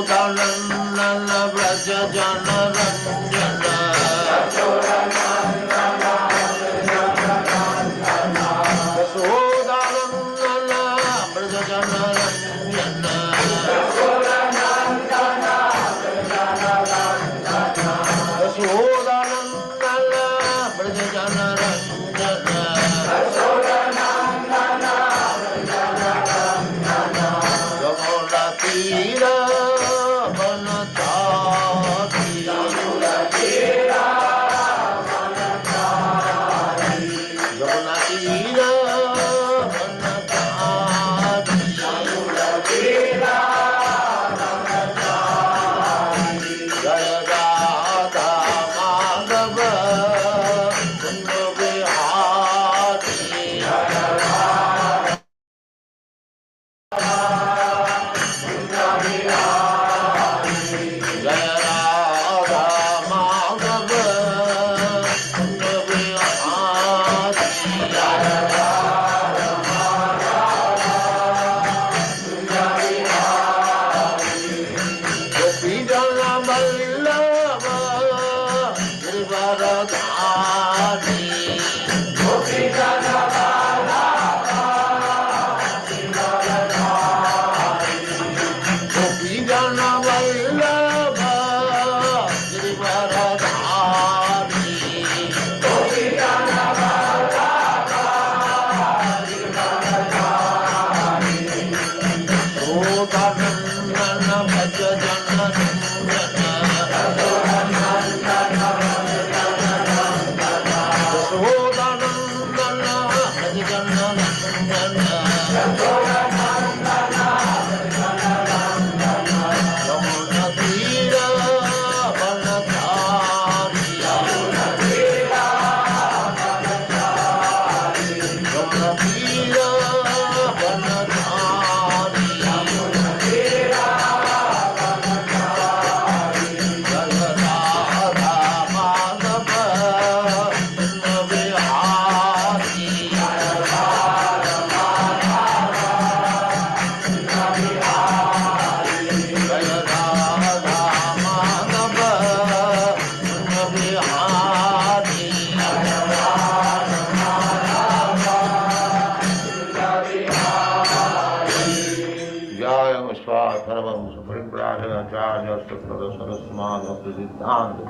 Yashodanandana Braja Jana Ranjana Yashodanandana Braja Jana Ranjana Yashodanandana Braja Jana Ranjana Yamuna Tira Vanatari Yamuna Tira Vanatari Yamuna Tira Vanatari Yamuna Tira Vanatari Jaya Radha Madhava Kunja Vihari Jaya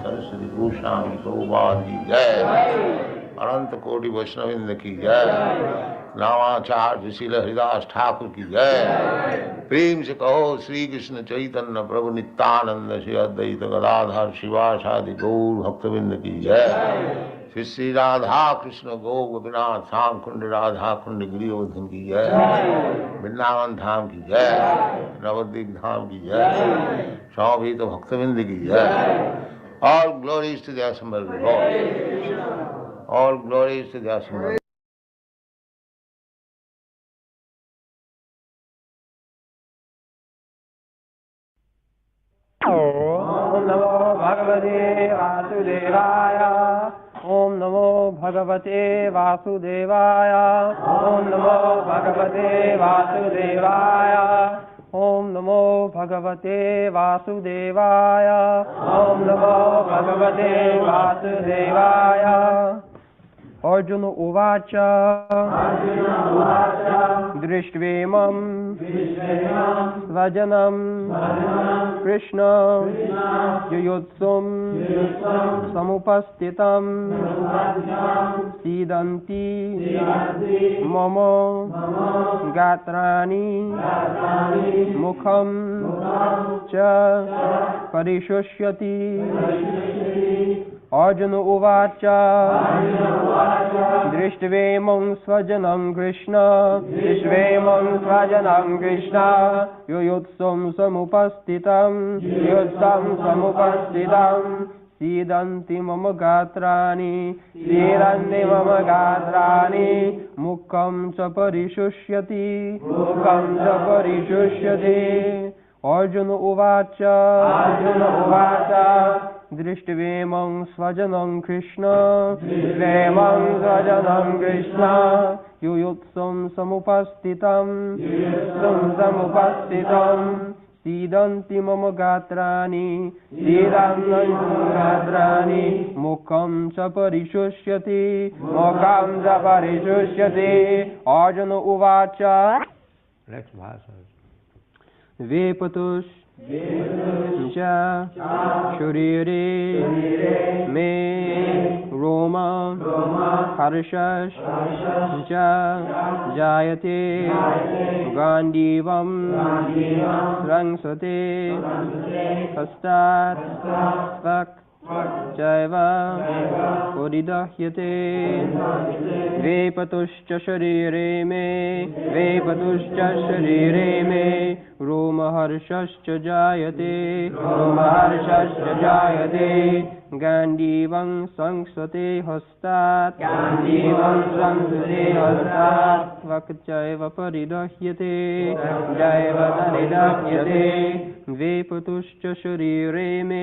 Saraswati Bhushan Prabhupada की जय अनंत कोटि वैष्णविंद की जय नामाचार्य श्रील हरिदास ठाकुर की जय प्रेम से कहो श्री कृष्ण चैतन्य प्रभु नित्यानंद श्री अद्वैत गदाधर शिवासादि गौर भक्तविंद की जय श्री श्री राधा कृष्ण गौ गोपीनाथ श्याम कुंड राधा कुंड गिरिवर्धन की जय वृंदावन धाम की जय नवद्वीप धाम की जय स्वामी तो भक्तविंद की जय All glories to the assembled Lord. All glories to the assembled. Om Namo Bhagavate Vasudevaya. Om Namo Bhagavate Vasudevaya. Om Namo Bhagavate Vasudevaya. Om Namo Bhagavate Vasudevaya. Om Namo Bhagavate Vasudevaya. Arjuna Uvacha Drishtvaimam Svajanam Krishna Yuyotsum Samupastitam Sidanti Mama Gatrani Mukham Cha Parishusyati Arjuna Uvacha Drishtvaimam Svajanam Krishna Drishtvaimam Svajanam Krishna Yuyotsam Samupastitam Yuyotsam Samupastitam Sidanti Mama Gatrani Sidanti Mama Gatrani Mukham Cha Parishusyati Mukham Cha Parishusyati Arjuna Uvacha Drishtvaimam Svajanam Krishna Drishtvaimam Svajanam Krishna Yuyotsam Samupastitam Sidanti mama gatrani, sidanti mama gatrani, mukham cha parishusyati, mukham cha parishusyati, Arjuna uvacha. Next verse. Vepatus cha shurire me roma harshash cha jayate gandivam rangsate hastat svak jaiva puridahyate vepatuscha sharire me Roma harshascha jayate Gandivam sangsate hastat Vakchaiva paridahyate Jaiva daridahyate Vepatuscha sharire me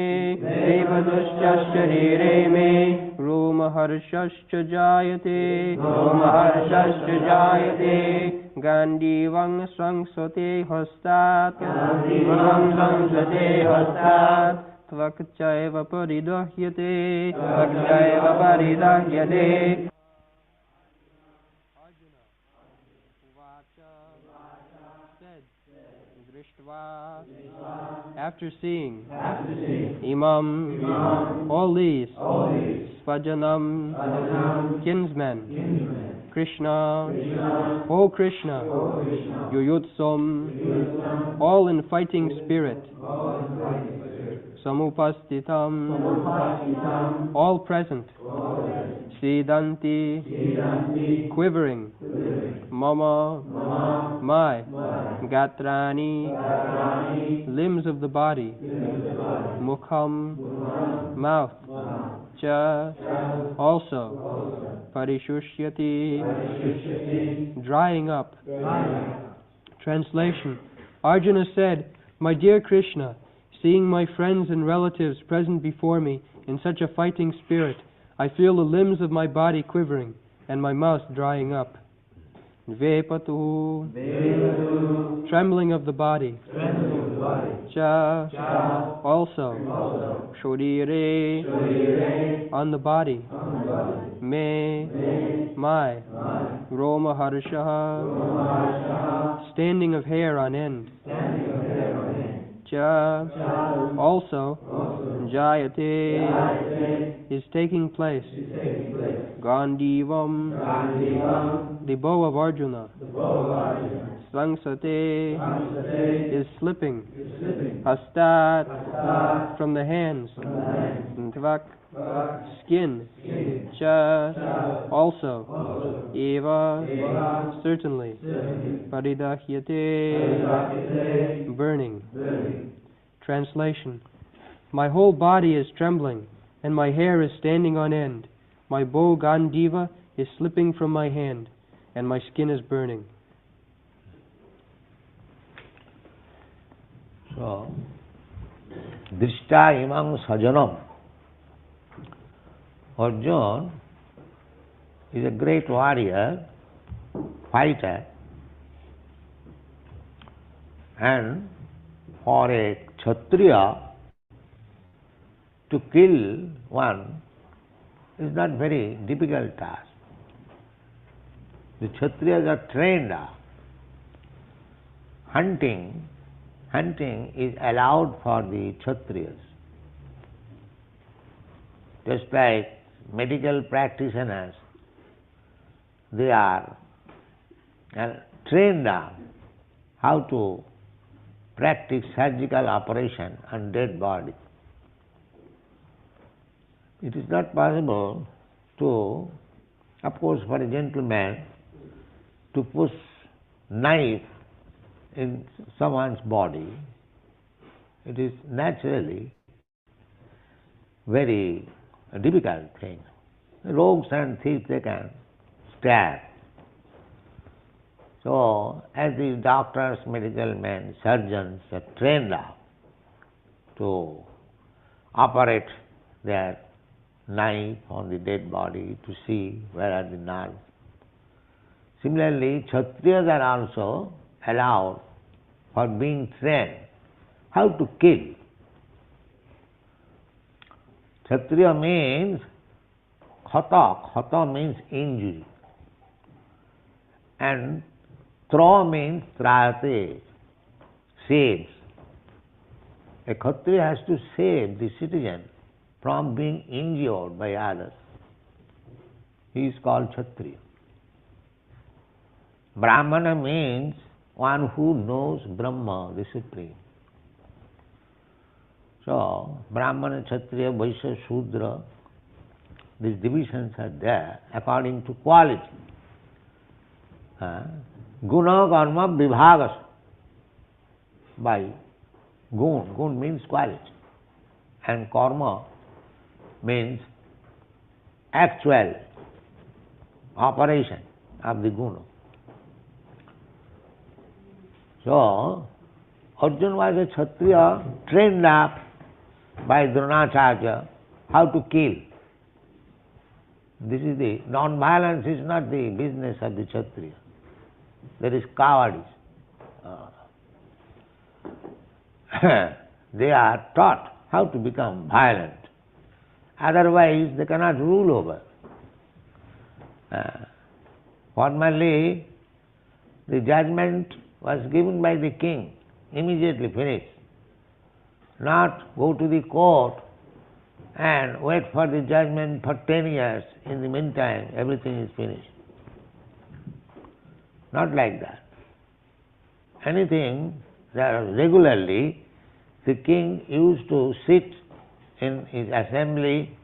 Roma harshascha jayate Gandivam sangsate hastat Vakchaiva paridahyate Arjuna Uvacha said Drishtva after seeing Imam all these Svajanam kinsmen Krishna O Krishna Yuyutsum all in fighting spirit Samupastitam all present Sidanti quivering Mama my Gatrani limbs of the body Mukham mouth Cha also Parishusyati drying up. Translation. Arjuna said, My dear Krishna, seeing my friends and relatives present before me in such a fighting spirit, I feel the limbs of my body quivering and my mouth drying up. Vepatu trembling of the body. Cha also. Shodire on the body. Me my. Roma harshaha standing of hair on end. Cha also. Jayate is taking place. Gandivam the bow of Arjuna. Svangsate is slipping. Hastat from the hands. Tvak skin. Cha also. Eva certainly. Paridahyate burning. Translation. My whole body is trembling, and my hair is standing on end. My bow Gandiva is slipping from my hand, and my skin is burning. So, Drishta imam sajanam. Arjuna is a great warrior, fighter, and for a Kshatriya to kill one is not very difficult task. The Kshatriyas are trained up. Hunting is allowed for the Kshatriyas. Just like medical practitioners, they are trained up how to practice surgical operation on dead body. It is not possible to, of course, for a gentleman to push knife in someone's body. It is naturally very difficult thing. Rogues and thieves, they can stab. So, as the doctors, medical men, surgeons are trained up to operate their knife on the dead body to see where are the nerves. Similarly, Kshatriyas are also allowed for being trained how to kill. Kshatriya means khata. Khata means injury. And tra means trayate, saves. A Kshatriya has to save the citizen from being injured by others. He is called Kshatriya. Brahmana means one who knows Brahma, the Supreme. So, Brahmana, Kshatriya, Vaishya, Shudra, these divisions are there according to quality. Guna, karma, vibhagas. By gun. Gun means quality. And karma means actual operation of the guna. So, Arjuna was a Kshatriya trained up by Dronacharya how to kill. This is the non-violence is not the business of the Kshatriya. There is cowardice. They are taught how to become violent. Otherwise, they cannot rule over. Formerly, the judgment was given by the king, immediately finished. Not go to the court and wait for the judgment for 10 years. In the meantime, everything is finished. Not like that. Anything that regularly, the king used to sit in his assembly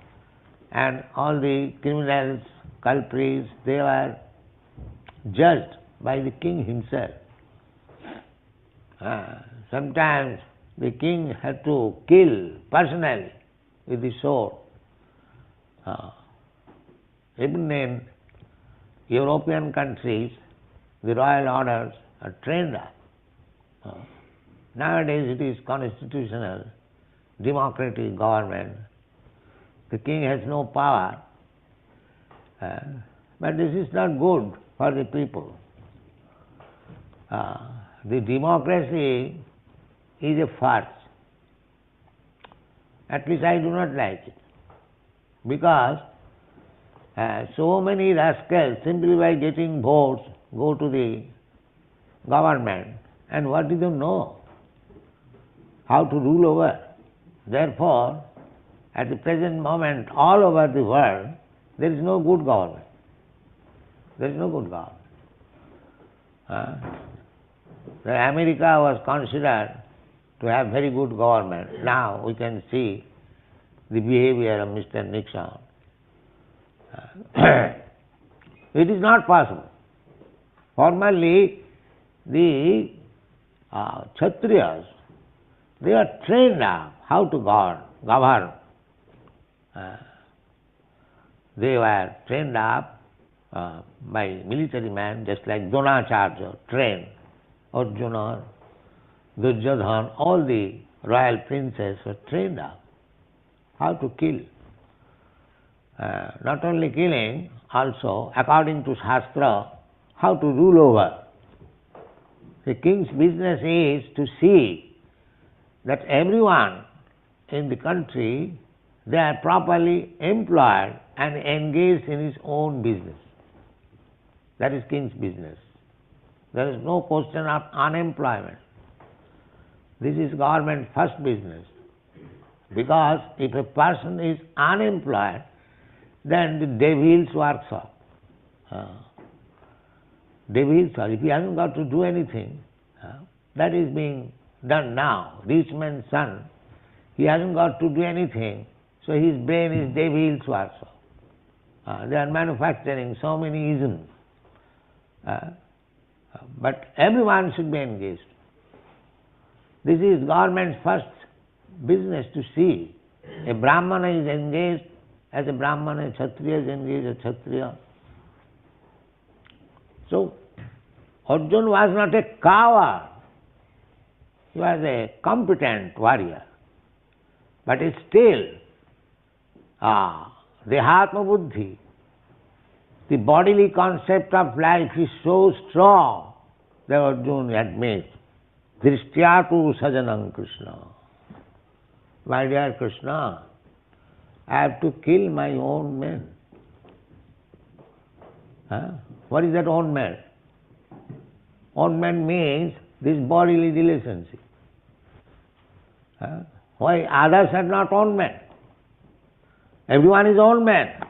and all the criminals, culprits, they were judged by the king himself. Sometimes the king had to kill personally with the sword. Even in European countries, the royal orders are trained up. Nowadays it is constitutional, democratic government. The king has no power. But this is not good for the people. The democracy is a farce. At least I do not like it. Because so many rascals, simply by getting votes, go to the government, and what do they know? How to rule over. Therefore, at the present moment, all over the world, there is no good government. There is no good government. America was considered to have very good government. Now we can see the behavior of Mr. Nixon. It is not possible. Formerly, the Kshatriyas, they are trained up how to govern. They were trained up by military men, just like Dronacharya trained Arjuna, Duryodhana, all the royal princes were trained up how to kill. Not only killing, also, according to Shastra, how to rule over. The king's business is to see that everyone in the country, they are properly employed and engaged in his own business. That is king's business. There is no question of unemployment. This is government first business. Because if a person is unemployed, then the devil's workshop. Devil's work. If he hasn't got to do anything, that is being done now. Rich man's son, he hasn't got to do anything, so his brain is devil's workshop. They are manufacturing so many isms. But everyone should be engaged. This is government's first business to see. A Brahmana is engaged as a Brahmana, a Kshatriya is engaged as a Kshatriya. So, Arjuna was not a coward. He was a competent warrior. But still, the Atma Buddhi, the bodily concept of life is so strong that Arjuna had missed. Drishyatu sajanam Krishna. My dear Krishna, I have to kill my own man. What is that own man? Own man means this bodily relationship. Why others are not own men? Everyone is own man,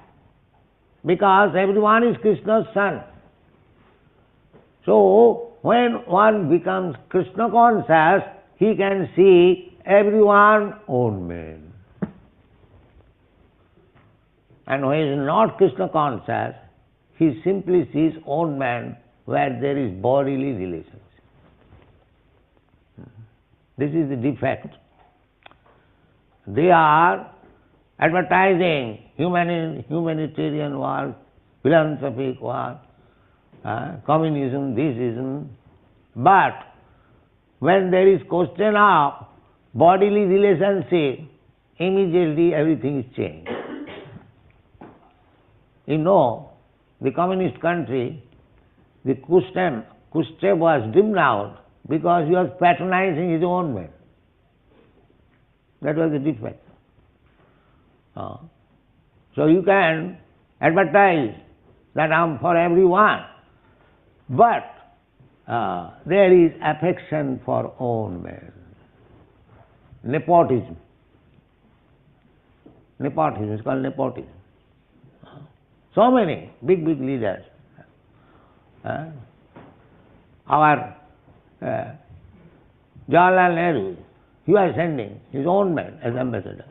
because everyone is Krishna's son. So, when one becomes Krishna conscious, he can see everyone own man. And when he is not Krishna conscious, he simply sees own man where there is bodily relationship. This is the defect. They are advertising humanitarian work, philanthropic work, communism, theism, but when there is question of bodily relationship, immediately everything is changed. You know, the communist country, the Khrushchev was driven out because he was patronizing his own men. That was the defect. So you can advertise that I am for everyone, but there is affection for own men. Nepotism. Nepotism is called nepotism. So many big leaders. Our Jawaharlal Nehru, he was sending his own man as ambassador.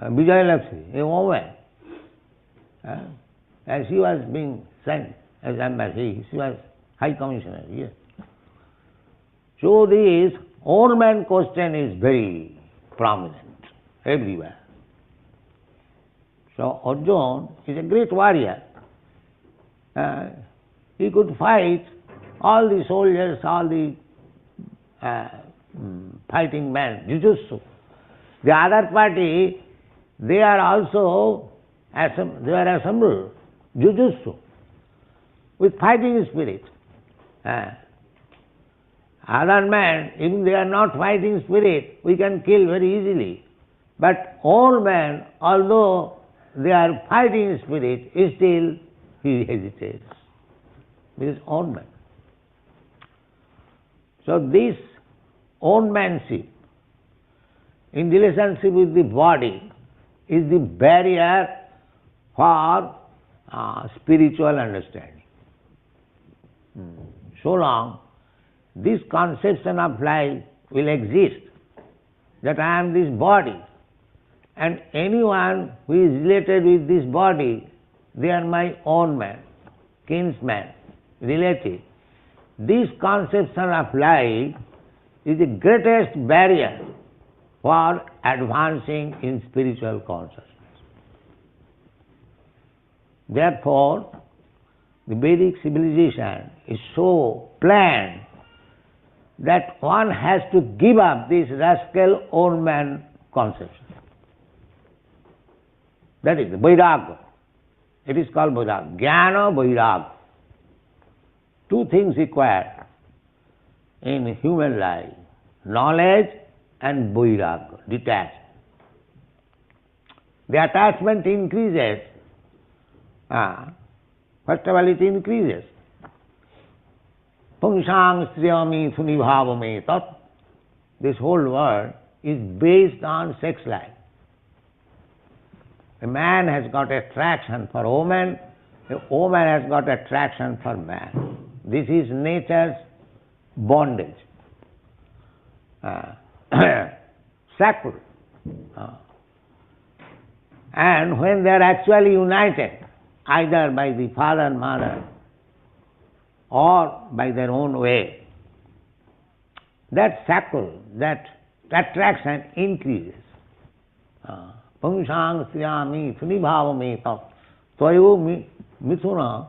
Vijayalakshmi, a woman, as she was being sent as ambassador, she was High Commissioner here. So this own man question is very prominent everywhere. So Arjuna is a great warrior. He could fight all the soldiers, all the fighting men, jujutsu. The other party, they are also assembled, jujutsu, with fighting spirit. Other men, even they are not fighting spirit, we can kill very easily. But old man, although they are fighting spirit, still he hesitates. This is old man. So this own manship in relationship with the body is the barrier for spiritual understanding. So long this conception of life will exist, that I am this body, and anyone who is related with this body, they are my own man, kinsman, relative. This conception of life is the greatest barrier for advancing in spiritual consciousness. Therefore, the Vedic civilization is so planned that one has to give up this rascal own man conception. That is Vairagya. It is called Vairagya. Jnana Vairagya. Two things required in human life: knowledge and Vairagya, detachment. The attachment increases. First of all, it increases. Pungsang sriyami sunibhavame tat. This whole world is based on sex life. A man has got attraction for woman, a woman has got attraction for man. This is nature's bondage. Sacred. And when they are actually united, either by the father and mother or by their own way, that sacral, that attraction increases. Pungsang sriyami sunibhavame tat tvayo mithuna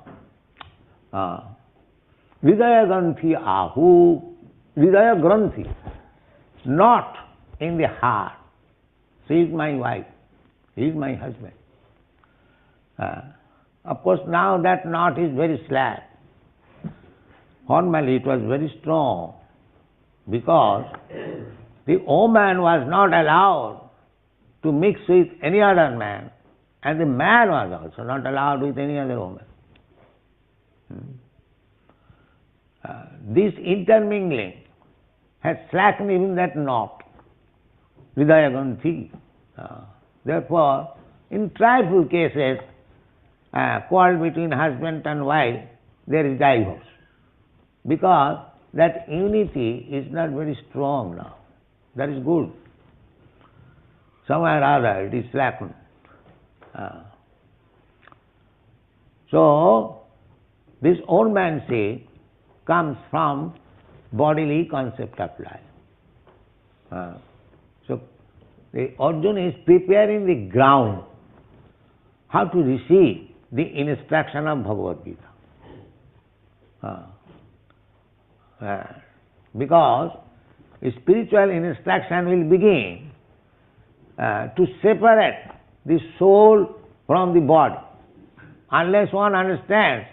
hridaya granthi ahu. Hridaya granthi, not in the heart. She is my wife, he is my husband. Of course, now that knot is very slack. Formerly it was very strong because the woman was not allowed to mix with any other man, and the man was also not allowed with any other woman. This intermingling has slackened even that knot, Hridayaganthi. Therefore, in trifle cases, quarrel between husband and wife, there is divorce. Because that unity is not very strong now. That is good. Somewhere or other it is slackened. So, this old man say comes from bodily concept of life. So, the Arjuna is preparing the ground how to receive the instruction of Bhagavad Gita. Because spiritual instruction will begin to separate the soul from the body. Unless one understands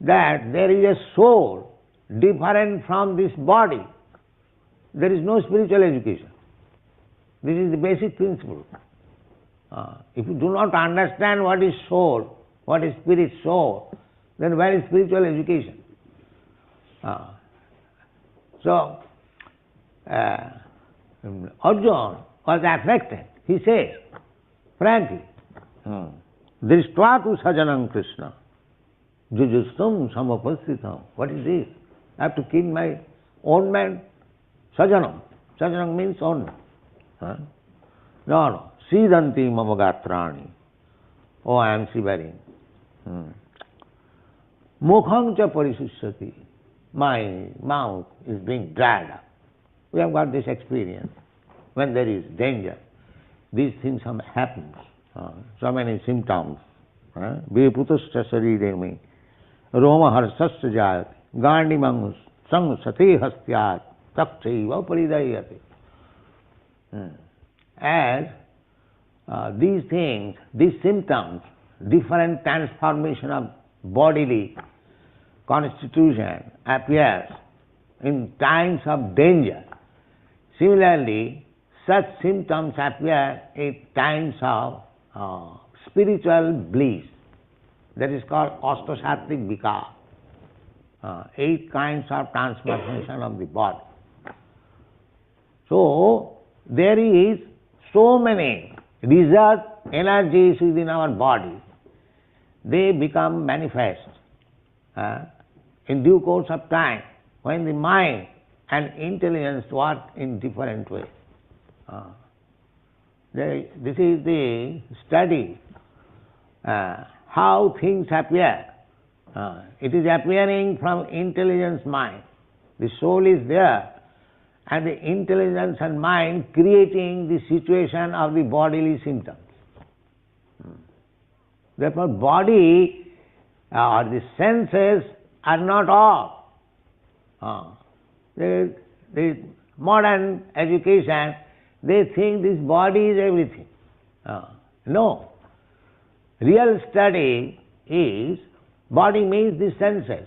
that there is a soul different from this body, there is no spiritual education. This is the basic principle. If you do not understand what is soul, what is spirit soul, then where is spiritual education? So, Arjuna was affected. He says, frankly, Drishtva tu sajanam Krishna, jujustam samapasitam. What is this? I have to kill my own man? Sajanam. Sajanam means own man. No. Sidanti mama gatrani. Oh, I am shivering. Mukham cha parisusyati. My mouth is being dried up. We have got this experience. When there is danger, these things happen. So many symptoms. Viputascha sariremi, Roma harsasya jayat, Gandhi mangus, sang sati hastyat, takchaiva paridayate. As these things, these symptoms, different transformation of bodily constitution appears in times of danger. Similarly, such symptoms appear in times of spiritual bliss. That is called Ashtashatvik Vikar. 8 kinds of transformation of the body. So, there is so many reserved energies within our body. They become manifest in due course of time when the mind and intelligence work in different ways. This is the study, how things appear. It is appearing from intelligence mind. The soul is there, and the intelligence and mind creating the situation of the bodily symptoms. Therefore, body or the senses are not all. The modern education, they think this body is everything. No. Real study is, body means the senses.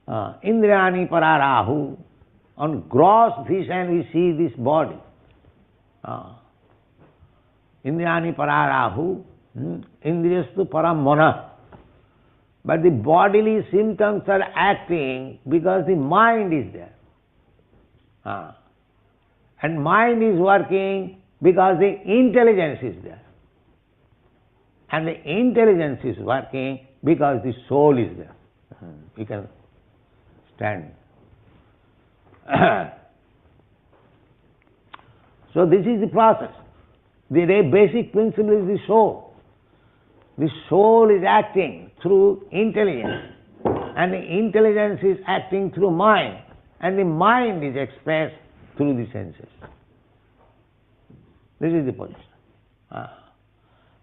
Indriyani pararahu. On gross vision we see this body. Indriyani pararahu, indriyastu param mana. But the bodily symptoms are acting because the mind is there. And mind is working because the intelligence is there. And the intelligence is working because the soul is there. You can stand. So this is the process. The basic principle is the soul. The soul is acting through intelligence, and the intelligence is acting through mind, and the mind is expressed through the senses. This is the position.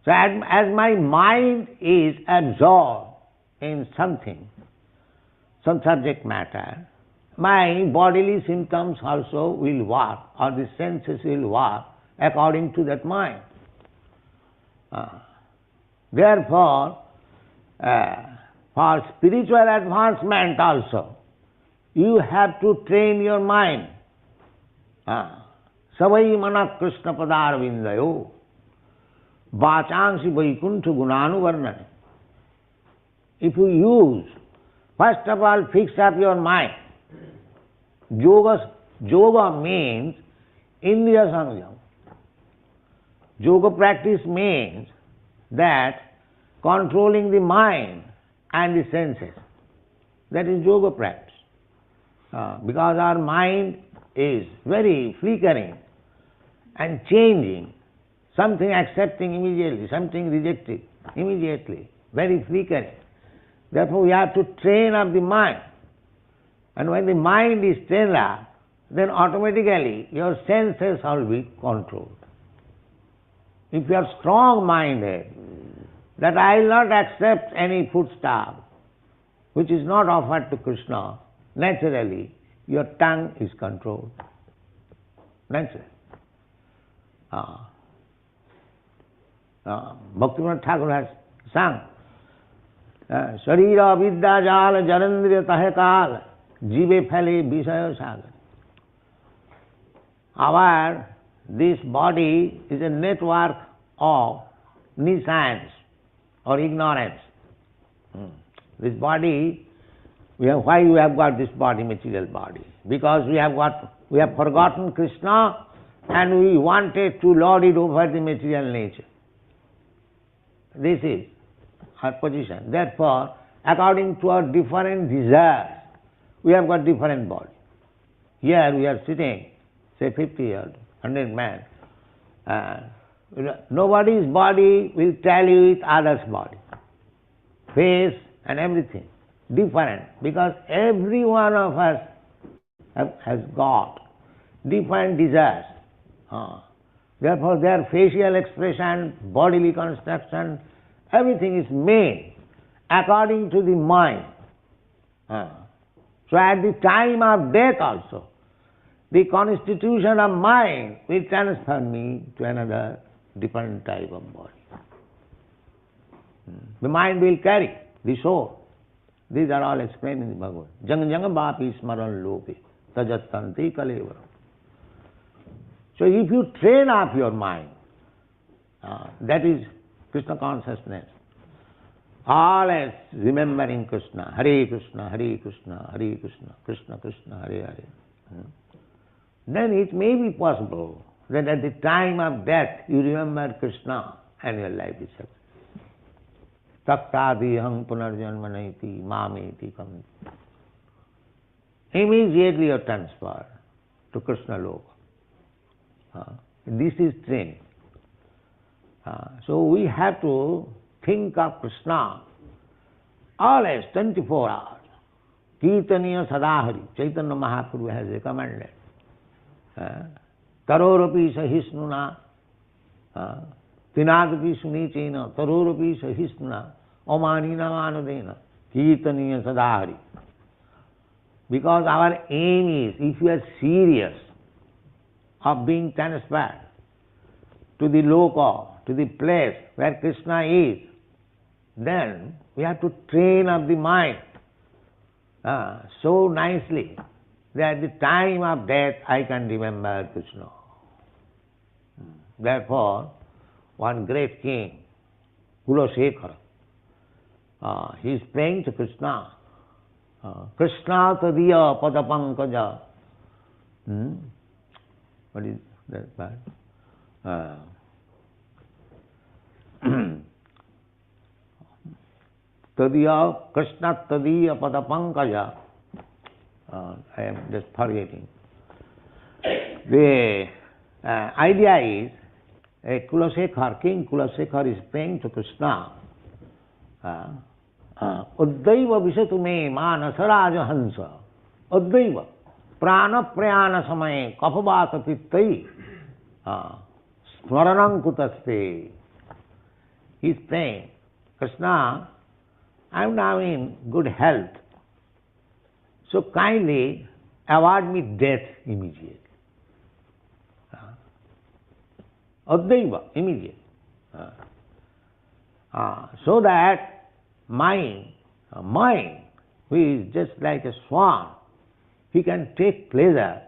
So as my mind is absorbed in something, some subject matter, my bodily symptoms also will work, or the senses will work according to that mind. For spiritual advancement also, you have to train your mind. Savai mana Krishna padar vindayo vachangsi vaikuntha gunanuvarnane. If you use, first of all, fix up your mind. Yoga means Indriya Samyam. Yoga practice means that controlling the mind and the senses. That is yoga practice. Because our mind is very flickering and changing, something accepting immediately, something rejecting immediately, very flickering. Therefore we have to train up the mind. And when the mind is trained up, then automatically your senses will be controlled. If you are strong-minded, that I will not accept any foodstuff which is not offered to Krishna, naturally your tongue is controlled. Naturally. Bhaktivedant Thakur has sung, Sharira vidya jala janandriya tahe kal, jive phale visaya sagar. This body is a network of nescience or ignorance. This body, why we have got this body, material body? Because we have forgotten Krishna and we wanted to lord it over the material nature. This is our position. Therefore, according to our different desires, we have got different body. Here we are sitting, say 50 years, 100 men. Nobody's body will tell you it's other's body. Face and everything. Different. Because every one of us has got different desires. Therefore their facial expression, bodily construction, everything is made according to the mind. So at the time of death also, the constitution of mind will transfer me to another different type of body. The mind will carry the soul. These are all explained in the Bhagavad. Jang jang bhapi smaran loke tajattanti kalevara. So if you train up your mind, that is Krishna consciousness, always remembering Krishna, Hare Krishna, Hare Krishna, Hare Krishna, Krishna Krishna, Hare Hare, then it may be possible that at the time of death you remember Krishna and your life is successful. Taktadiham punarjanmanaiti mameti kam. Immediately you are transferred to Krishna Loka. This is training. So we have to think of Krishna always 24 hours. Kirtaniya sadahari, Chaitanya Mahaprabhu has recommended. Tarorapi sahisnuna, tinadapi sunichena, tarorapi sahisnuna, omanina manadena, kirtaniya sadahari. Because our aim is, if you are serious of being transferred to the loka, to the place where Krishna is, then we have to train up the mind so nicely that at the time of death I can remember Krishna. Therefore, one great king, Kulasekhara, he is praying to Krishna. Krishna tadiya padapankaja. What is that part? Tadiya, Krishna tadiya padapankaja. I am just forgetting. The idea is, King Kulasekhar is praying to Krishna. Uddaiva visatu me manasaraja hansa. Uddaiva prana prayana samaye kapavata pittai smaranam kutaste. He is praying, Krishna, I am now in good health, so kindly award me death immediately. Uddaiva, immediate. So that my mind, who is just like a swan, he can take pleasure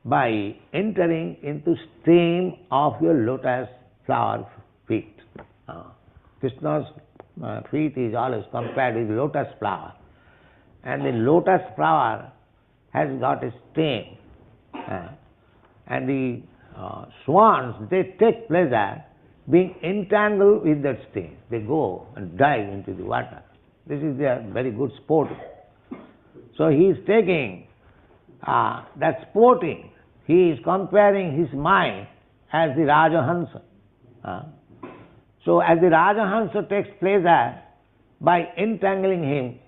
by entering into stream of your lotus flower feet. Krishna's feet is always compared with lotus flower, and the lotus flower has got a stem, and the swans, they take pleasure being entangled with that stem. They go and dive into the water. This is their very good sporting. So he is taking that sporting, he is comparing his mind as the Rajahansa. So as the Rajahansa takes pleasure by entangling him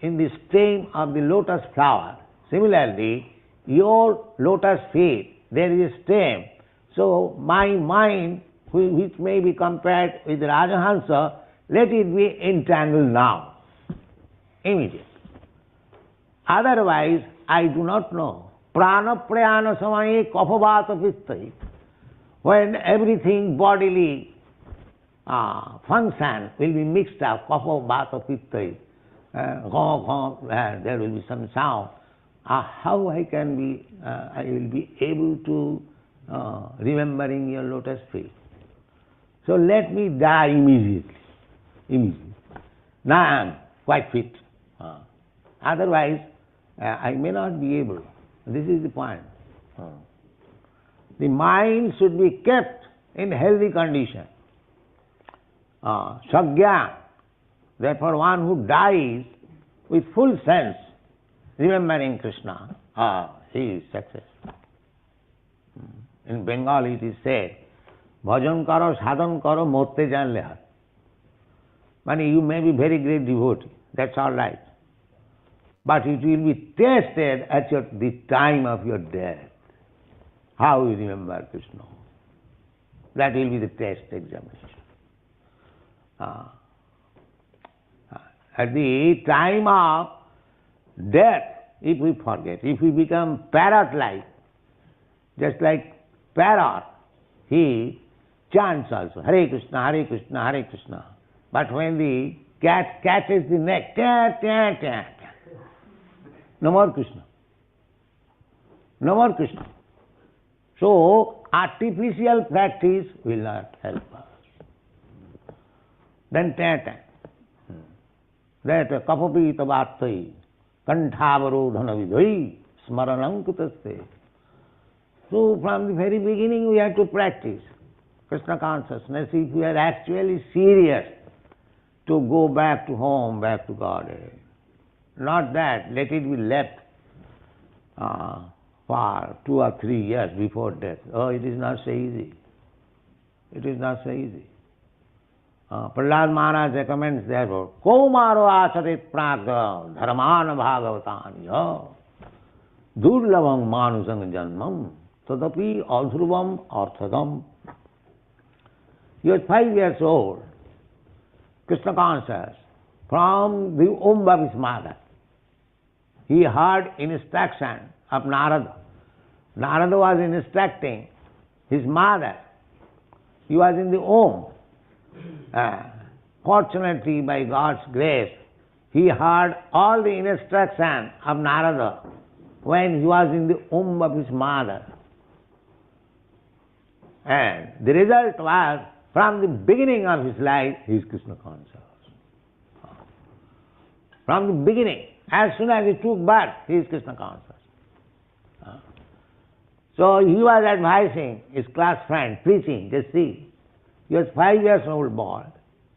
in the stem of the lotus flower, similarly, your lotus feet, there is a stem. So my mind, which may be compared with Rajahansa, let it be entangled now, immediately. Otherwise, I do not know. Prana prayana samaye kapavata pittai. When everything bodily function will be mixed up, kapavata pittai, there will be some sound. How I will be able to remembering your lotus feet. So let me die immediately. Now I am quite fit. Otherwise, I may not be able. This is the point. The mind should be kept in healthy condition. Sagya, therefore one who dies with full sense, remembering Krishna, he is successful. In Bengali it is said, bhajan karo, sadhan karo, morte janle har. Meaning you may be very great devotee, that's all right. But it will be tested at the time of your death. How you remember Krishna. That will be the test examination. At the time of death, if we forget, if we become parrot-like, just like parrot, he chants also, Hare Krishna, Hare Krishna, Hare Krishna. But when the cat catches the neck, no more Krishna. No more Krishna. So, artificial practice will not help us. Then that kapapita bhattai, kantavarodhana vidhai, smaranam. So from the very beginning we have to practice Krishna consciousness if we are actually serious to go back to home, back to Godhead. Not that, let it be left for 2 or 3 years before death. Oh, it is not so easy. It is not so easy. Prahlad Maharaj recommends therefore, Komaro asarit pragya dharmana bhagavatanya durlabam manusang janmam tadapi adhruvam arthadam. He was 5 years old, Krishna conscious, from the womb of his mother. He heard instruction of Narada. Narada was instructing his mother. He was in the womb. Fortunately, by God's grace, he heard all the instruction of Narada when he was in the womb of his mother. And the result was, from the beginning of his life, he is Krishna conscious. From the beginning, as soon as he took birth, he is Krishna conscious. So he was advising his class friend, preaching, just see. He was 5 years old boy,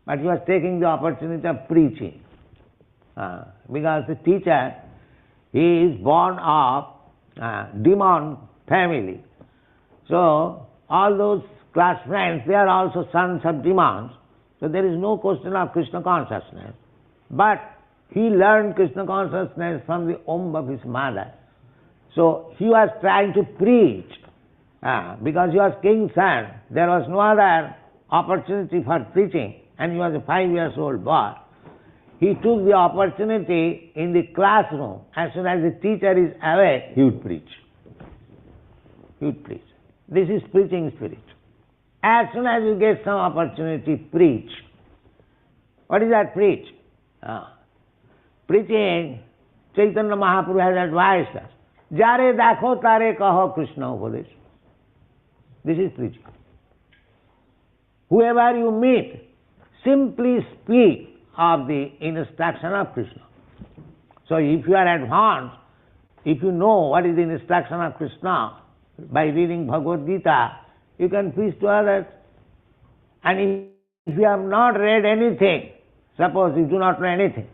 but he was taking the opportunity of preaching. Because the teacher, he is born of demon family. So all those class friends, they are also sons of demons. So there is no question of Krishna consciousness. But he learned Krishna consciousness from the womb of his mother. So he was trying to preach. Because he was king's son, there was no other opportunity for preaching, and he was a 5 years old boy. He took the opportunity in the classroom. As soon as the teacher is away, he would preach. He would preach. This is preaching spirit. As soon as you get some opportunity, preach. What is that preach? preaching, Chaitanya Mahaprabhu has advised us, Jare dakho tare kaho Krishna upadesh. This is preaching. Whoever you meet, simply speak of the instruction of Krishna. So if you are advanced, if you know what is the instruction of Krishna, by reading Bhagavad Gita, you can preach to others. And if you have not read anything, suppose you do not know anything,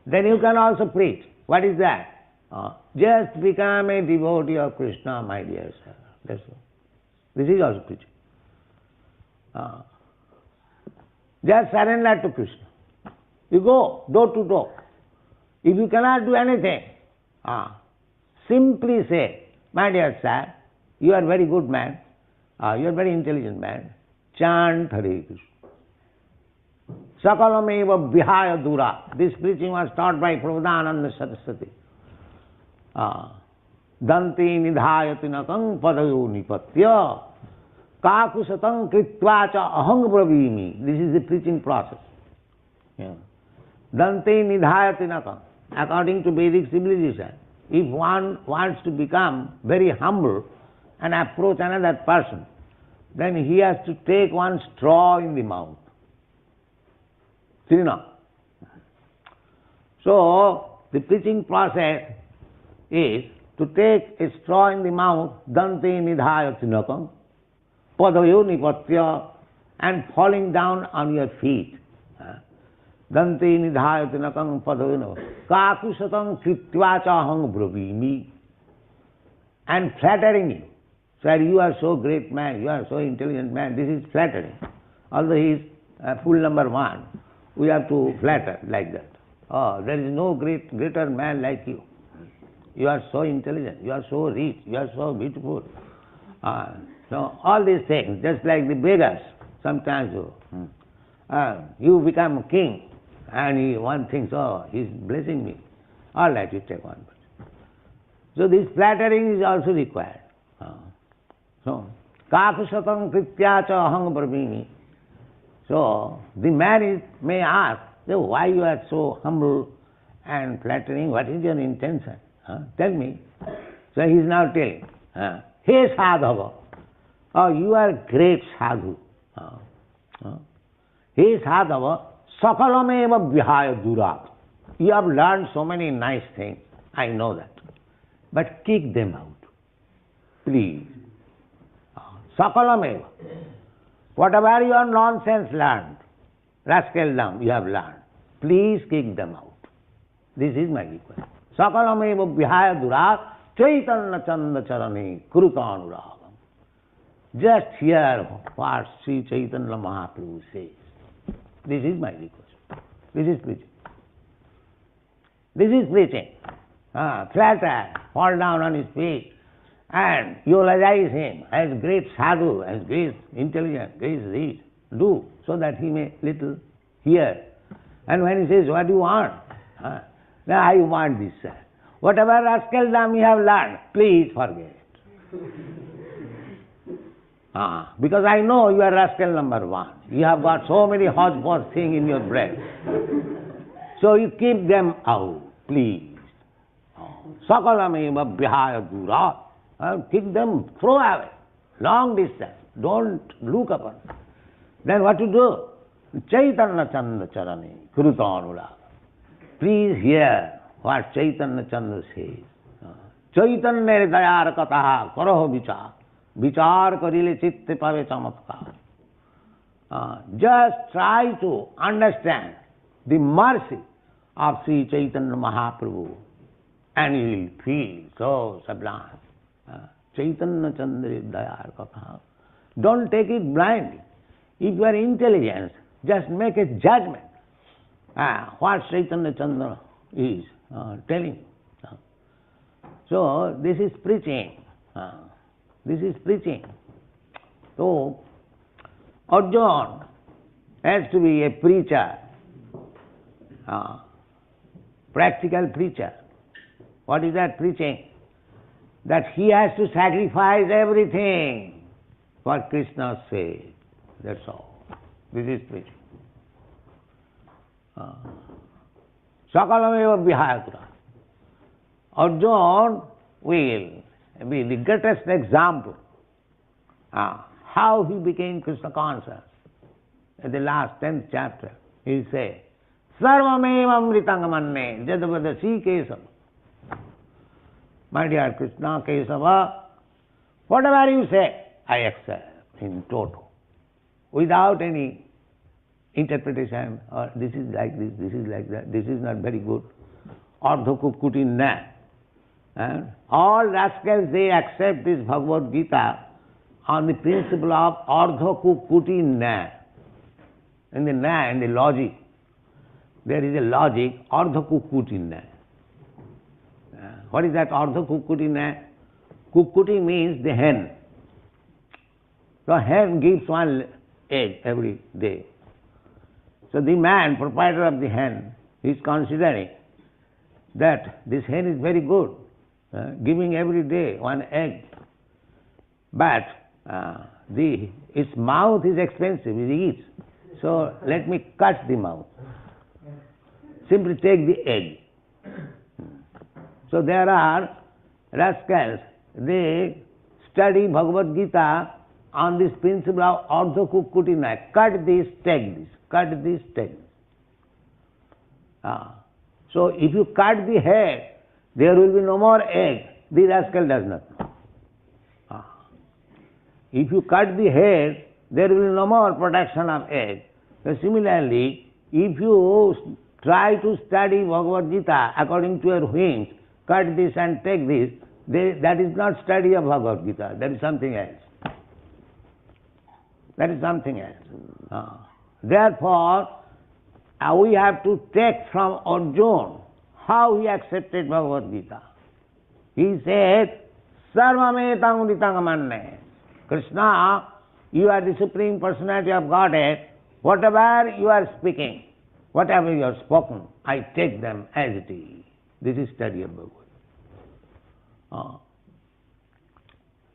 then you can also preach. What is that? Just become a devotee of Krishna, my dear sir. That's all. This is also preaching. Just surrender to Krishna. You go door to door. If you cannot do anything, simply say, my dear sir, you are a very good man, you are a very intelligent man, chant Hare Krishna. Sakalameva vihaya dura. This preaching was taught by Prabhupada Saraswati. Danti nidhayati nakang padayo nipatya kakusatang kritva cha ahang bravimi. This is the preaching process. Danti nidhayati nakang. According to Vedic civilization, if one wants to become very humble and approach another person, then he has to take one straw in the mouth. Srila. So, the preaching process is to take a straw in the mouth, dante nidhaya tinakam, padayo nipatya, and falling down on your feet. Dante nidhaya tinakam padayo nipatya, kakusatang kritva chahang bravimi, and flattering you. Sir, you are so great man, you are so intelligent man, this is flattering. Although he is full number one, we have to flatter like that. Oh, there is no greater man like you. You are so intelligent, you are so rich, you are so beautiful. So all these things, just like the beggars, sometimes you become king and one thinks, oh, he is blessing me. All right, you take one. So this flattering is also required. So, kakusatang kritya cha ahang bravimi. So, the man may ask, why you are so humble and flattering, what is your intention? Tell me. So he is now telling, Hey sadhava, you are great sadhu. Hey sadhava, sakalameva vihaya durat. You have learned so many nice things, I know that. But kick them out, please. Sakalameva. Whatever your nonsense learned, rascaldom you have learned, please kick them out. This is my request. Sakalameva vihaya durat chaitanya chanda charane krutanuragam. Just hear what Sri Chaitanya Mahaprabhu says. This is my request. This is preaching. This is preaching. Flatter, fall down on his feet, and eulogize him as great sadhu, as great intelligent, great rich. Do, so that he may little hear. And when he says, what do you want? Now I want this, sir. Whatever rascaldom you have learned, please forget it. Because I know you are rascal number one. You have got so many hodgepodge things in your breast. So you keep them out, please. Sakalameva vihaya durat. Kick them, throw away, long distance. Don't look upon them. Then what to do? Chaitanya Chanda Charane Krutanura. Please hear what Chaitanya Chanda says. Chaitanya dayar kataha karaho vichar. Vichar karile chitte pave chamatkar. Just try to understand the mercy of Sri Chaitanya Mahaprabhu and you will feel so sublime. Chaitanya Chandra dayar kataha. Don't take it blindly. If you are intelligent, just make a judgment. What Chaitanya Chandra is telling you. So this is preaching. This is preaching. So Arjuna has to be a preacher, practical preacher. What is that preaching? That he has to sacrifice everything for Krishna's sake. That's all. This is preaching. Sakalameva vihayatra. Arjuna will be the greatest example how he became Krishna conscious. In the last 10th chapter, he says, Sarvameva amritangamanne jadavadasi kesava. My dear Krishna Kesava, whatever you say, I accept in total, without any interpretation, or this is like this is like that, this is not very good, ardhakukuti na. And all rascals, they accept this Bhagavad Gita on the principle of ardhakukuti na. In the logic, there is a logic, ardhakukuti na. What is that ardha kukkuti na? Kukkuti means the hen. So hen gives one egg every day. So the man, proprietor of the hen, is considering that this hen is very good, giving every day one egg. But its mouth is expensive, it eats. So let me cut the mouth. Simply take the egg. So there are rascals, they study Bhagavad Gita on this principle of ardha kukkuti na. Cut this, take this. Cut this, take this. So if you cut the head, there will be no more egg. The rascal does not know. If you cut the head, there will be no more production of egg. So similarly, if you try to study Bhagavad Gita according to your whims, cut this and take this, that is not study of Bhagavad Gita, that is something else. That is something else. Therefore, we have to take from Arjuna how he accepted Bhagavad Gita. He said, Sarvametang Ritangamanne. Krishna, you are the Supreme Personality of Godhead. Whatever you are speaking, whatever you have spoken, I take them as it is. This is study of Bhagavad.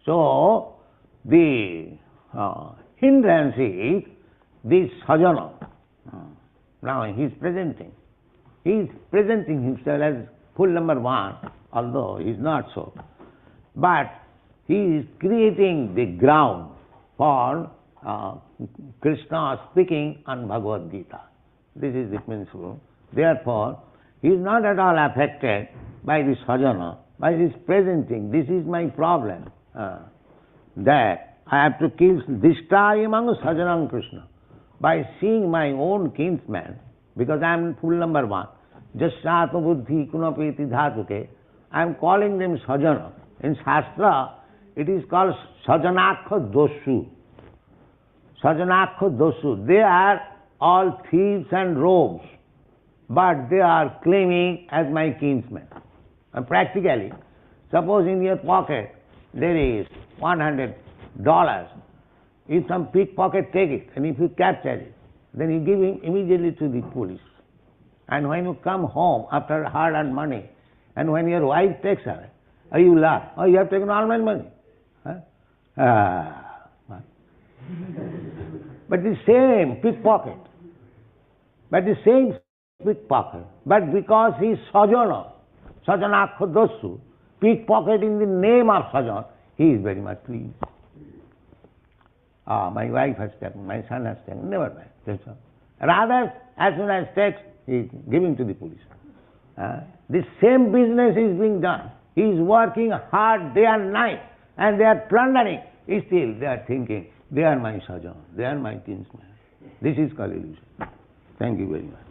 So, the hindrance is this sajana. Now he is presenting. He is presenting himself as full number one, although he is not so. But he is creating the ground for Krishna speaking on Bhagavad Gita. This is the principle. Therefore, he is not at all affected by this sajana, by this presenting. This is my problem. That I have to kill Dishtayamang Sajanam Krishna. By seeing my own kinsman, because I am full number one, Jasatma Buddhi Kunapeti Dhatuke, I am calling them Sajana. In Shastra, it is called Sajanakha Dosu. Sajanakha Dosu. They are all thieves and rogues, but they are claiming as my kinsmen. And practically, suppose in your pocket there is $100. If some pickpocket take it, and if you capture it, then you give him immediately to the police. And when you come home after hard-earned money, and when your wife takes her, you laugh. Oh, you have taken all my money. But the same pickpocket, but because he is Sajana, Sajanakha Dosu, pickpocket in the name of Sajana, he is very much pleased. My wife has taken, my son has taken, never mind. Rather, as soon as takes, he is giving to the police. The same business is being done. He is working hard day and night, and they are plundering. Still, they are thinking, they are my Sajana, they are my kinsmen. This is called illusion. Thank you very much.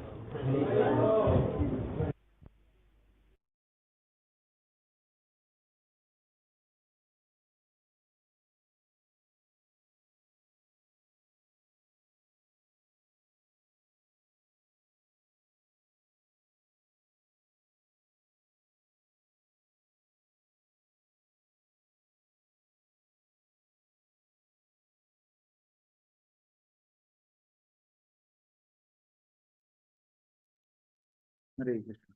Hare Krishna.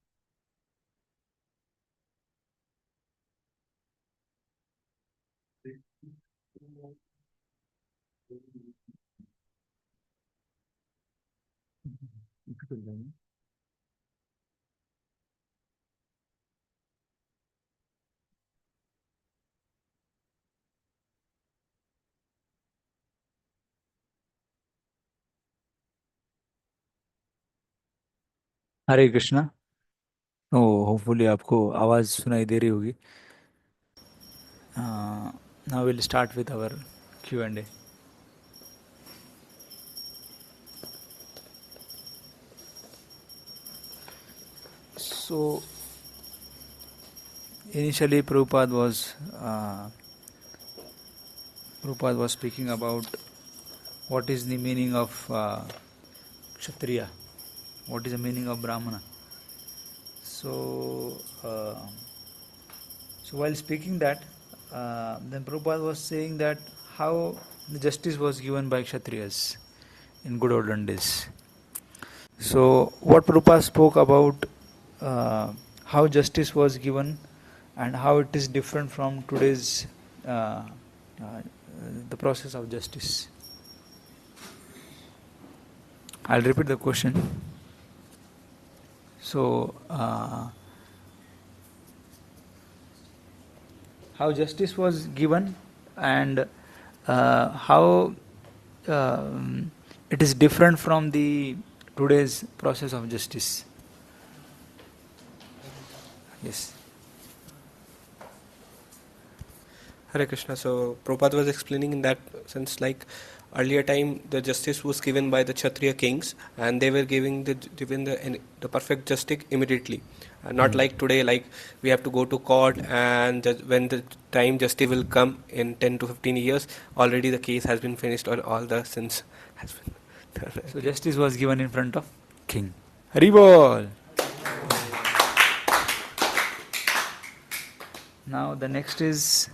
Hare Krishna. Oh hopefully आपको आवाज़ सुनाई दे रही होगी। Now will start with our Q&A. So initially Prabhupada was speaking about what is the meaning of Kshatriya, what is the meaning of Brahmana. So while speaking that, then Prabhupada was saying that how the justice was given by Kshatriyas in good olden days. So what Prabhupada spoke about how justice was given and how it is different from today's uh, the process of justice. I'll repeat the question. So how justice was given and how it is different from the today's process of justice. Yes. Hare Krishna. So Prabhupada was explaining in that sense, like earlier time the justice was given by the Kshatriya kings, and they were giving the perfect justice immediately, not like today, like we have to go to court, and when the time justice will come in 10 to 15 years, already the case has been finished or all the sins has been done. So justice was given in front of king. Haribol. Now the next is,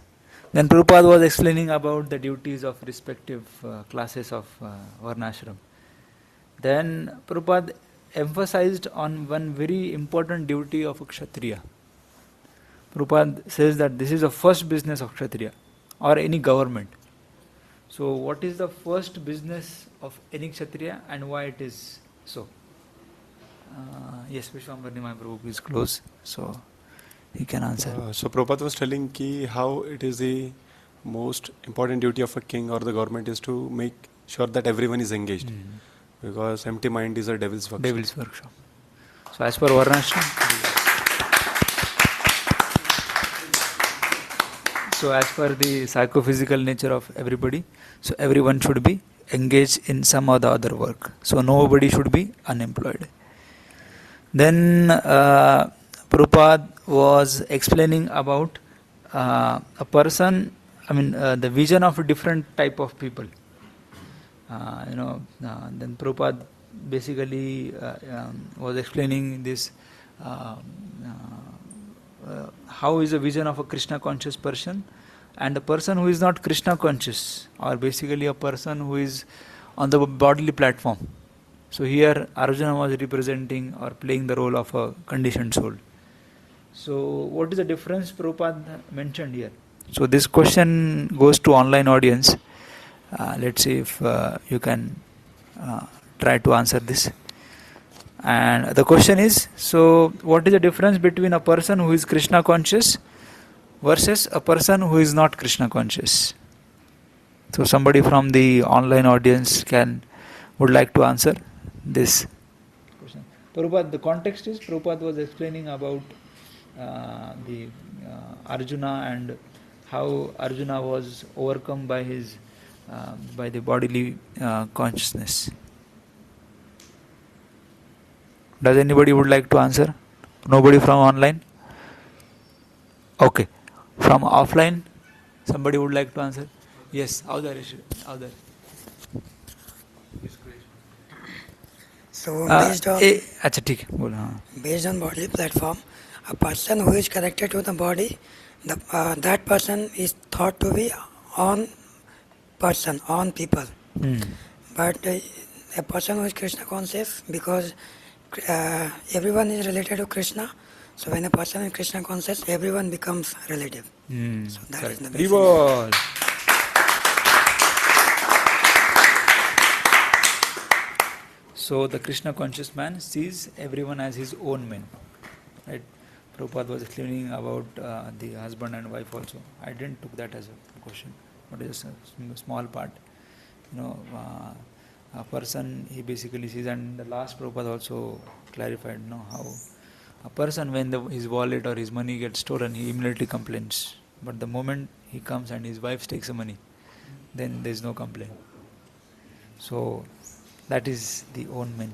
then Prabhupada was explaining about the duties of respective classes of Varnashram. Then Prabhupada emphasized on one very important duty of a Kshatriya. Prabhupada says that this is the first business of Kshatriya or any government. So what is the first business of any Kshatriya and why it is so? Yes, Vishwambarni Mahaprabhu is close, so he can answer. So Prabhupada was telling ki how it is the most important duty of a king or the government is to make sure that everyone is engaged, because empty mind is a devil's workshop. Devil's workshop. So as per Varnashram, so as per the psychophysical nature of everybody, so everyone should be engaged in some or the other work. So nobody should be unemployed. Then Prabhupada was explaining about a person, the vision of a different type of people. Then Prabhupada basically was explaining this, how is the vision of a Krishna conscious person and a person who is not Krishna conscious, or basically a person who is on the bodily platform. So here Arjuna was representing or playing the role of a conditioned soul. So what is the difference Prabhupada mentioned here? So this question goes to online audience. Let's see if you can try to answer this. And the question is, so what is the difference between a person who is Krishna conscious versus a person who is not Krishna conscious? So somebody from the online audience would like to answer this question. Prabhupada, the context is Prabhupada was explaining about the Arjuna and how Arjuna was overcome by the bodily consciousness. Does anybody would like to answer? Nobody from online? Okay. From offline? Somebody would like to answer? Yes, out there. So based on अच्छा ठीक है बोलो हाँ. based on bodily platform, a person who is connected to the body, that person is thought to be on people. But a person who is Krishna conscious, because everyone is related to Krishna, so when a person is Krishna conscious, everyone becomes relative. So that is the basic. So the Krishna conscious man sees everyone as his own man. Right? Prabhupada was explaining about the husband and wife also. I didn't took that as a question, but it's a small part. a person, he basically sees, and the last Prabhupada also clarified, how a person, when his wallet or his money gets stolen, he immediately complains. But the moment he comes and his wife takes the money, then there is no complaint. So that is the own man.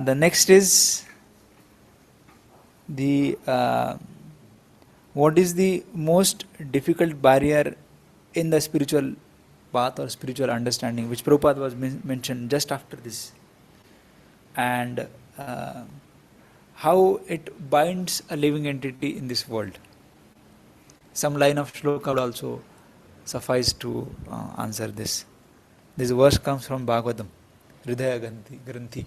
The next is the what is the most difficult barrier in the spiritual path or spiritual understanding, which Prabhupada was mentioned just after this, and how it binds a living entity in this world. Some line of shloka would also suffice to answer this. This verse comes from Bhagavatam, Hridaya Granthi.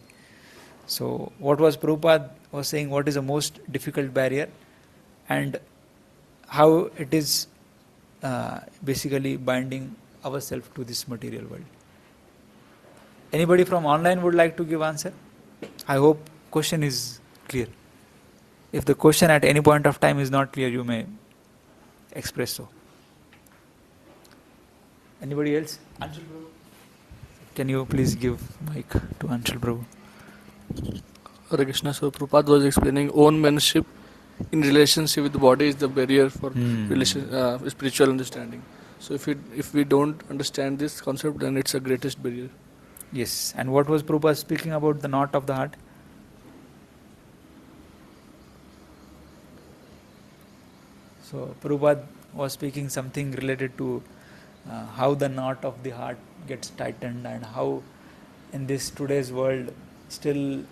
So what was Prabhupada was saying, what is the most difficult barrier and how it is basically binding ourselves to this material world. Anybody from online would like to give answer? I hope question is clear. If the question at any point of time is not clear, you may express so. Anybody else? Anshul Prabhu? Can you please give mic to Anshul Prabhu? Hare Krishna. So Prabhupada was explaining own manship in relationship with the body is the barrier for spiritual understanding. So if we don't understand this concept, then it's the greatest barrier. Yes. And what was Prabhupada speaking about, the knot of the heart? So Prabhupada was speaking something related to how the knot of the heart gets tightened and how in this today's world still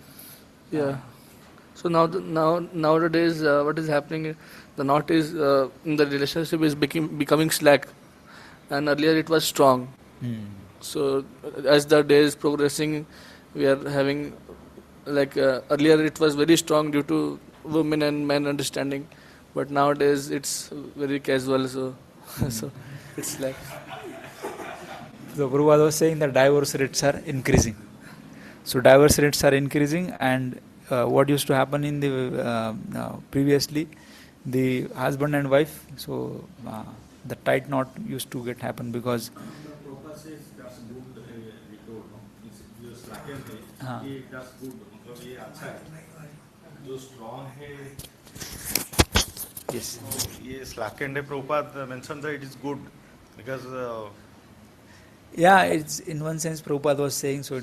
so nowadays what is happening, the knot is in the relationship is becoming slack, and earlier it was strong. So as the day is progressing, we are having earlier it was very strong due to women and men understanding, but nowadays it's very casual, so so it's slack. So Prabhupada was saying that divorce rates are increasing. So divorce rates are increasing, and what used to happen in the previously, the husband and wife, so the tight knot used to happen because Prabhupada says that's good report, जो slacken है, ये that's good, मतलब ये अच्छा है. जो strong है, yes, ये slackened है. Prabhupada mentioned that it is good because it's in one sense Prabhupada was saying so.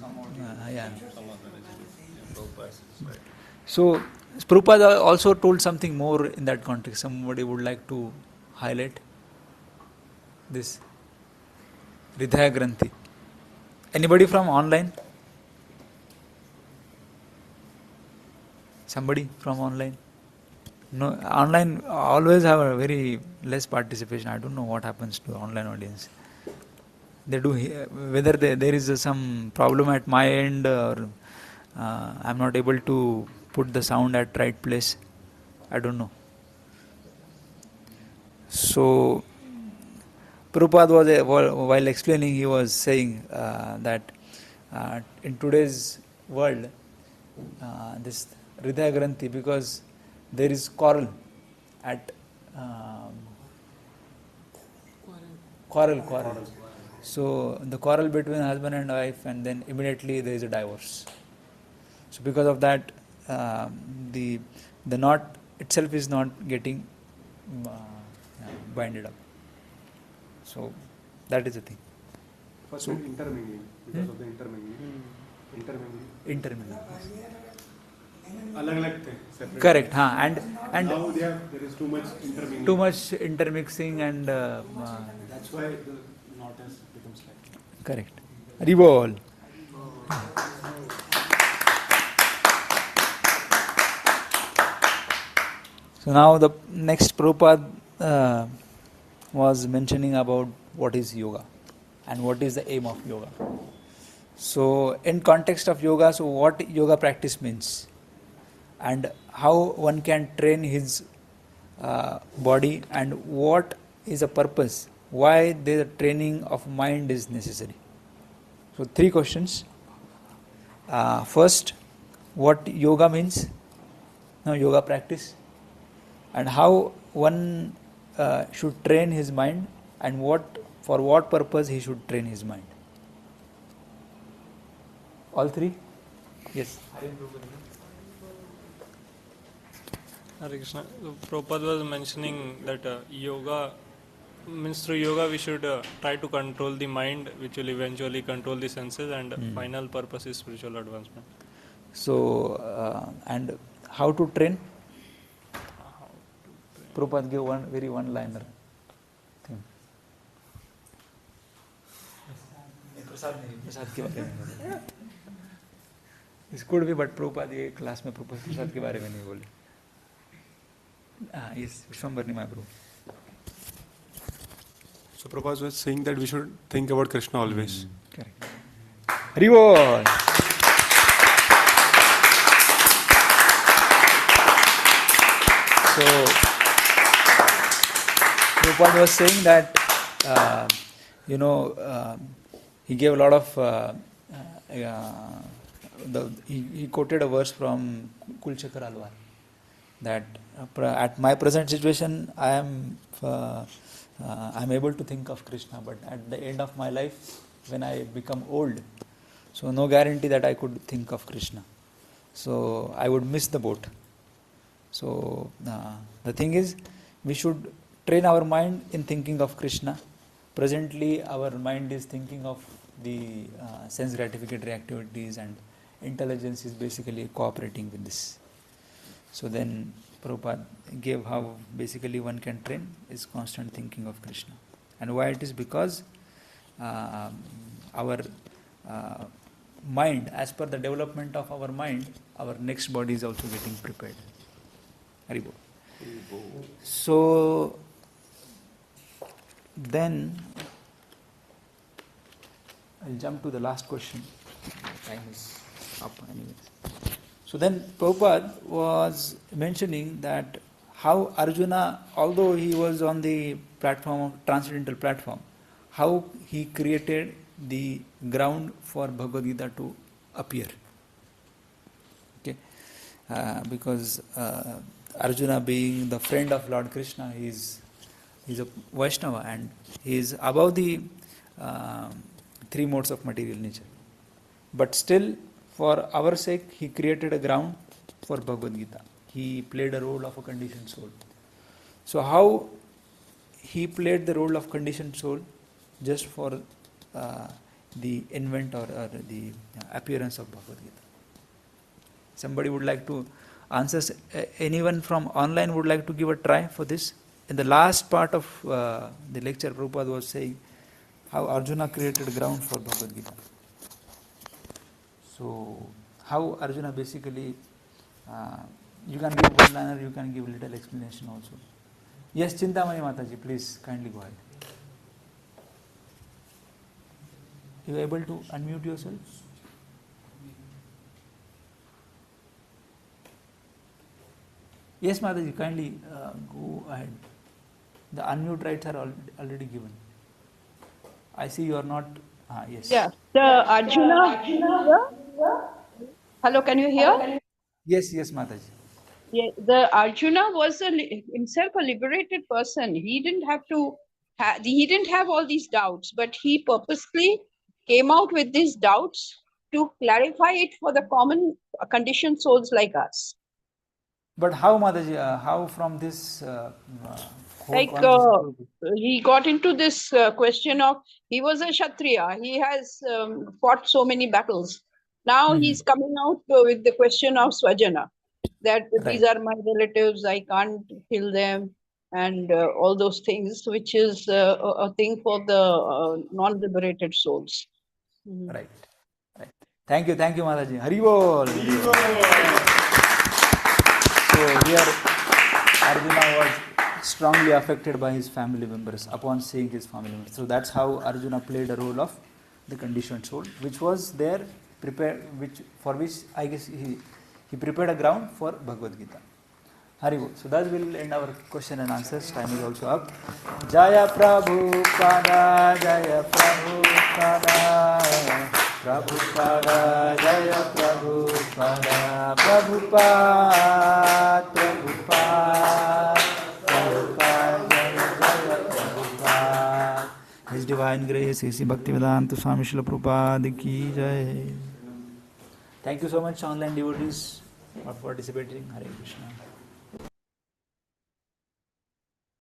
So Prabhupada also told something more in that context. Somebody would like to highlight this Hridaya Granthi. Anybody from online? Somebody from online? No, online always have a very less participation. I don't know what happens to online audience. They do, whether there is some problem at my end or I'm not able to put the sound at right place. I don't know. So Prabhupada was, while explaining, he was saying that in today's world, this Hridaya Granthi, because there is quarrel at quarrel. So the quarrel between husband and wife, and then immediately there is a divorce. So because of that, the knot itself is not getting binded up. So that is the thing. First intermingling, because of the intermingling. Intermingling. अलग-अलग थे, separate. Correct, and now there is too much intermingling. Too much intermixing and that's why the knot has become slack. Correct. Revolve. So now the next Prabhupada was mentioning about what is yoga and what is the aim of yoga. So in context of yoga, so what yoga practice means and how one can train his body and what is the purpose, why the training of mind is necessary. So 3 questions. First, what yoga means, yoga practice, and how one should train his mind and for what purpose he should train his mind. All three? Yes. Hare Krishna. Prabhupada was mentioning that yoga means through yoga we should try to control the mind, which will eventually control the senses, and final purpose is spiritual advancement. So, and how to train? Prabhupada gave one very one-liner thing. प्रसाद के बारे में This could be, but Prabhupada ये class में प्रसाद के बारे में नहीं बोले. Yes, Vishwambar Mahaprabhu. So Prabhupada was saying that we should think about Krishna always. Correct. Hari Bol. So Prabhupada was saying that he gave a lot of he quoted a verse from Kulchakar Alwar that at my present situation I am able to think of Krishna, but at the end of my life when I become old, so no guarantee that I could think of Krishna, so I would miss the boat. So the thing is, we should train our mind in thinking of Krishna. Presently our mind is thinking of the sense gratificatory activities, and intelligence is basically cooperating with this. So then Prabhupada gave how basically one can train is constant thinking of Krishna. And why it is? Because our mind, as per the development of our mind, our next body is also getting prepared. Haribol. So then I'll jump to the last question. Time is up anyways. So then Prabhupada was mentioning that how Arjuna, although he was on the platform of transcendental platform, how he created the ground for Bhagavad Gita to appear. Okay, because Arjuna, being the friend of Lord Krishna, he's a Vaishnava and he is above the three modes of material nature. But still, for our sake, he created a ground for Bhagavad Gita. He played a role of a conditioned soul. So how he played the role of conditioned soul just for the invent or the appearance of Bhagavad Gita? Somebody would like to answer? Anyone from online would like to give a try for this? In the last part of the lecture, Prabhupada was saying how Arjuna created ground for Bhagavad Gita. So, how Arjuna basically, you can give one liner, you can give little explanation also. Yes, Chintamani Mataji, please kindly go ahead. You are able to unmute yourself? Yes, Mataji, kindly go ahead. The unmute rights are already given. I see you are not. Yes. Yeah. The Arjuna. Hello, can you hear? Yes, Mataji. Yeah, the Arjuna was himself a liberated person. He didn't have to. He didn't have all these doubts, but he purposely came out with these doubts to clarify it for the common conditioned souls like us. But how, Mataji? How from this? He got into this question of, he was a Kshatriya. He has fought so many battles. Now he's coming out with the question of Swajana, that these are my relatives, I can't kill them, and all those things, which is a thing for the non-liberated souls. Right. Thank you, Mataji. Hari Bol. So here Arjuna was strongly affected by his family members upon seeing his family members. So that's how Arjuna played a role of the conditioned soul, which was there prepared, for which I guess he prepared a ground for Bhagavad Gita. Haribol. So that will end our question and answers. Time is also up. Jaya Prabhupada, Jaya Prabhupada, Prabhupada, Jaya Prabhupada, Prabhupada, Prabhupada, Prabhupada, Jaya Prabhupada. His Divine Grace, Bhaktivedant Swami Srila Prabhupada ki jai. Thank you so much, online devotees, for participating. Hare Krishna.